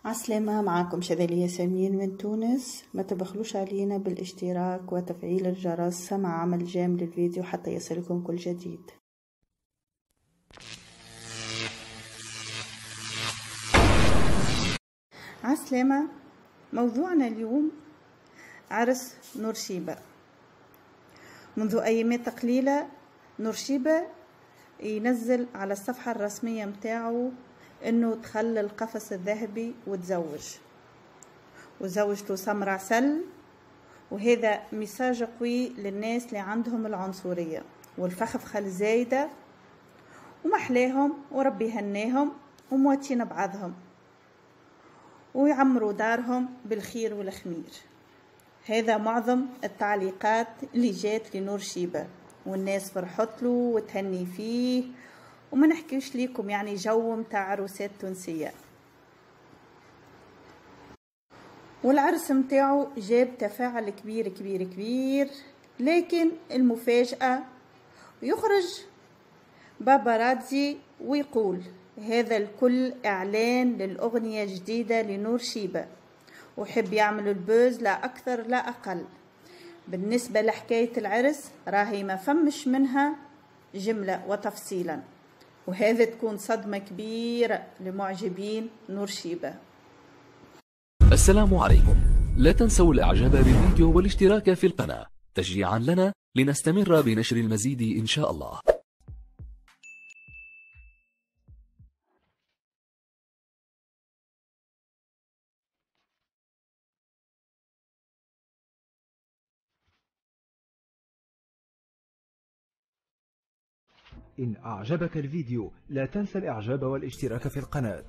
عسلامة، معاكم شذلية سمين من تونس. ما تبخلوش علينا بالاشتراك وتفعيل الجرس مع عمل جيم للفيديو حتى يصلكم كل جديد. عسلامة، موضوعنا اليوم عرس نورشيبة. منذ أيامات قليلة نورشيبة ينزل على الصفحة الرسمية متاعه انه دخل القفص الذهبي وتزوج، وزوجته سمر عسل. وهذا مساج قوي للناس اللي عندهم العنصرية والفخفخة الزايدة، ومحلاهم وربي هناهم ومواتين بعضهم ويعمروا دارهم بالخير والخمير. هذا معظم التعليقات اللي جات لنورشيبة، والناس فرحت له وتهني فيه، وما نحكيش ليكم يعني جو متاع عروسات تونسية. والعرس متاعو جاب تفاعل كبير كبير كبير، لكن المفاجأة يخرج باباراتزي ويقول هذا الكل إعلان للأغنية جديدة لنورشيبة، وحب يعمل البوز لا أكثر لا أقل. بالنسبة لحكاية العرس راهي ما فمش منها جملة وتفصيلا، وهذا تكون صدمة كبيرة لمعجبين نورشيبة. السلام عليكم، لا تنسوا الاعجاب بالفيديو والاشتراك في القناة تشجيعا لنا لنستمر بنشر المزيد إن شاء الله. إن أعجبك الفيديو لا تنسى الإعجاب والاشتراك في القناة.